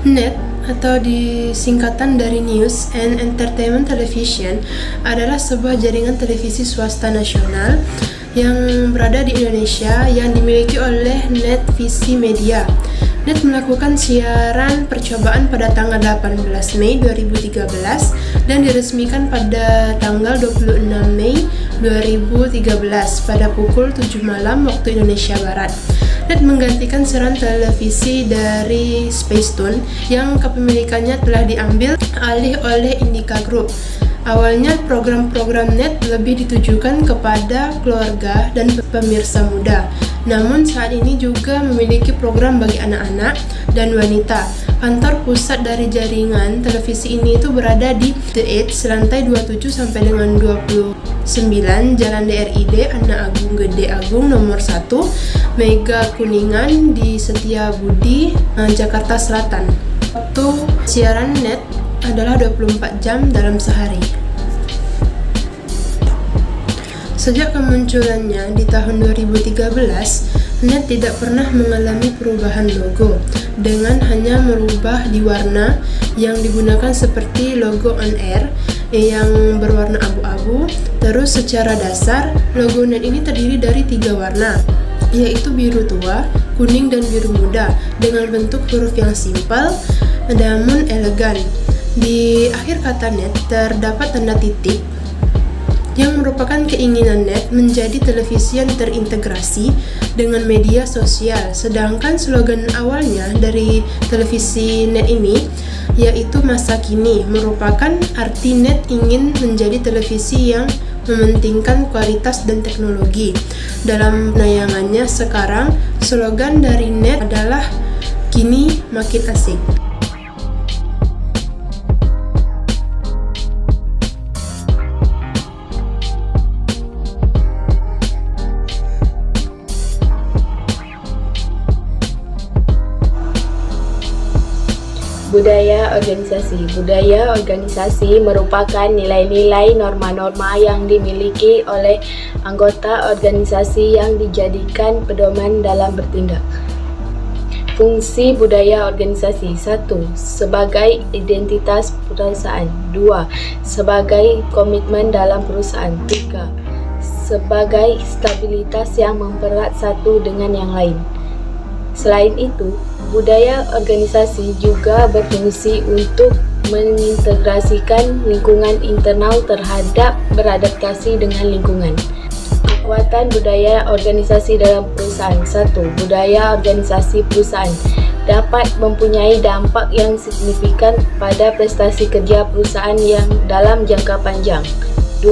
NET atau disingkatan dari News and Entertainment Television adalah sebuah jaringan televisi swasta nasional yang berada di Indonesia yang dimiliki oleh NetVisi Media. NET melakukan siaran percobaan pada tanggal 18 Mei 2013 dan diresmikan pada tanggal 26 Mei 2013 pada pukul 7 malam waktu Indonesia Barat. NET menggantikan siaran televisi dari Spacetoon yang kepemilikannya telah diambil alih oleh Indika Group. Awalnya program-program NET lebih ditujukan kepada keluarga dan pemirsa muda. Namun saat ini juga memiliki program bagi anak-anak dan wanita. Kantor pusat dari jaringan televisi ini itu berada di The Edge, lantai 27 sampai dengan 29, Jalan DRID, Anak Agung Gede Agung nomor 1, Mega Kuningan di Setiabudi, Jakarta Selatan. Waktu siaran NET adalah 24 jam dalam sehari. Sejak kemunculannya di tahun 2013, NET tidak pernah mengalami perubahan logo, dengan hanya merubah di warna yang digunakan seperti logo on air yang berwarna abu-abu. Terus secara dasar, logo NET ini terdiri dari 3 warna, yaitu biru tua, kuning, dan biru muda, dengan bentuk huruf yang simpel namun elegan. Di akhir kata NET terdapat tanda titik yang merupakan keinginan NET menjadi televisi yang terintegrasi dengan media sosial. Sedangkan slogan awalnya dari televisi NET ini yaitu masa kini, merupakan arti NET ingin menjadi televisi yang mementingkan kualitas dan teknologi. Dalam penayangannya sekarang, slogan dari NET adalah kini makin asik. Budaya organisasi. Budaya organisasi merupakan nilai-nilai norma-norma yang dimiliki oleh anggota organisasi yang dijadikan pedoman dalam bertindak. Fungsi budaya organisasi: 1. Sebagai identitas perusahaan. 2. Sebagai komitmen dalam perusahaan. 3. Sebagai stabilitas yang mempererat satu dengan yang lain. Selain itu, budaya organisasi juga berfungsi untuk mengintegrasikan lingkungan internal terhadap beradaptasi dengan lingkungan. Kekuatan budaya organisasi dalam perusahaan. 1. Budaya organisasi perusahaan dapat mempunyai dampak yang signifikan pada prestasi kerja perusahaan yang dalam jangka panjang. 2.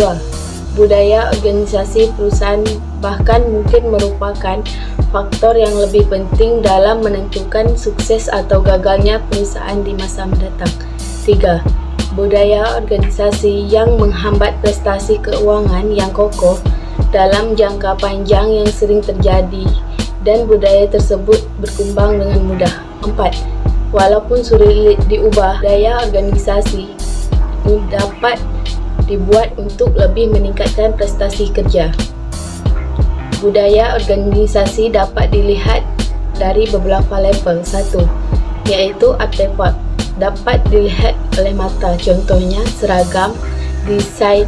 Budaya organisasi perusahaan bahkan mungkin merupakan faktor yang lebih penting dalam menentukan sukses atau gagalnya perusahaan di masa mendatang. 3. Budaya organisasi yang menghambat prestasi keuangan yang kokoh dalam jangka panjang yang sering terjadi dan budaya tersebut berkembang dengan mudah. 4. Walaupun sulit diubah, budaya organisasi dapat dibuat untuk lebih meningkatkan prestasi kerja. Budaya organisasi dapat dilihat dari beberapa level. 1. Yaitu artefak, dapat dilihat oleh mata, contohnya seragam, desain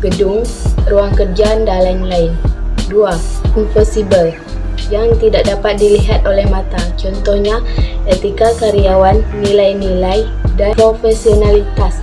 gedung, ruang kerja, dan lain-lain. 2. Invisible, yang tidak dapat dilihat oleh mata, contohnya etika karyawan, nilai-nilai, dan profesionalitas.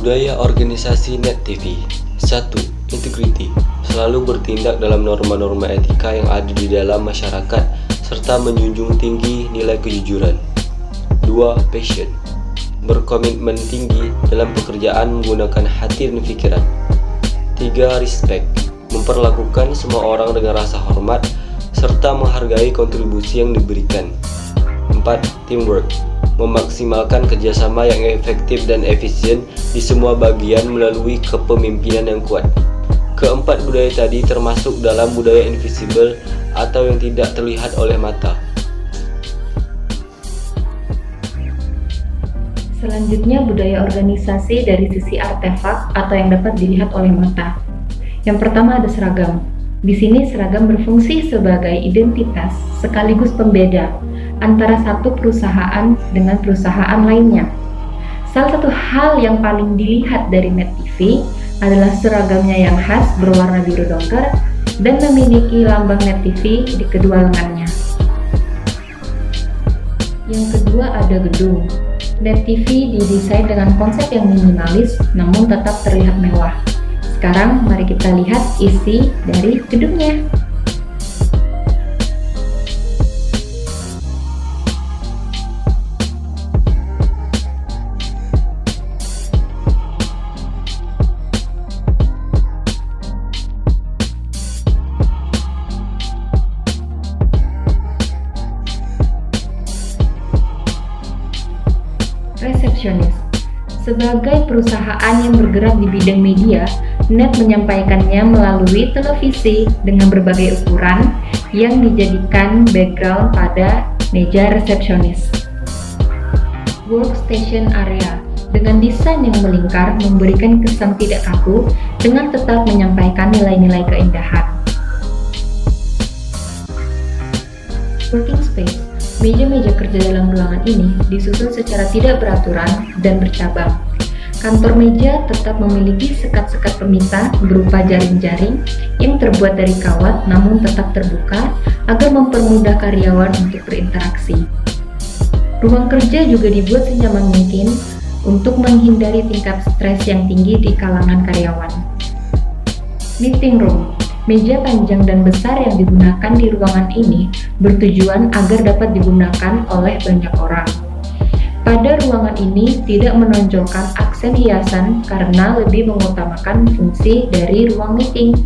Budaya organisasi NET TV. 1. Integrity, selalu bertindak dalam norma-norma etika yang ada di dalam masyarakat serta menjunjung tinggi nilai kejujuran. 2. Passion, berkomitmen tinggi dalam pekerjaan menggunakan hati dan pikiran. 3. Respect, memperlakukan semua orang dengan rasa hormat serta menghargai kontribusi yang diberikan. 4. Teamwork, memaksimalkan kerjasama yang efektif dan efisien di semua bagian melalui kepemimpinan yang kuat. Keempat budaya tadi termasuk dalam budaya invisible atau yang tidak terlihat oleh mata. Selanjutnya, budaya organisasi dari sisi artefak atau yang dapat dilihat oleh mata. Yang pertama ada seragam. Di sini seragam berfungsi sebagai identitas sekaligus pembeda antara satu perusahaan dengan perusahaan lainnya. Salah satu hal yang paling dilihat dari Net TV adalah seragamnya yang khas berwarna biru dongker dan memiliki lambang Net TV di kedua lengannya. Yang kedua ada gedung. Net TV didesain dengan konsep yang minimalis namun tetap terlihat mewah. Sekarang mari kita lihat isi dari gedungnya. Resepsionis. Sebagai perusahaan yang bergerak di bidang media, Net menyampaikannya melalui televisi dengan berbagai ukuran yang dijadikan background pada meja resepsionis. Workstation area dengan desain yang melingkar memberikan kesan tidak kaku dengan tetap menyampaikan nilai-nilai keindahan. Working space. Meja-meja kerja dalam ruangan ini disusun secara tidak beraturan dan bercabang. Kantor meja tetap memiliki sekat-sekat pemisah berupa jaring-jaring yang terbuat dari kawat namun tetap terbuka agar mempermudah karyawan untuk berinteraksi. Ruang kerja juga dibuat senyaman mungkin untuk menghindari tingkat stres yang tinggi di kalangan karyawan. Meeting room. Meja panjang dan besar yang digunakan di ruangan ini bertujuan agar dapat digunakan oleh banyak orang. Pada ruangan ini tidak menonjolkan aksen hiasan karena lebih mengutamakan fungsi dari ruang meeting.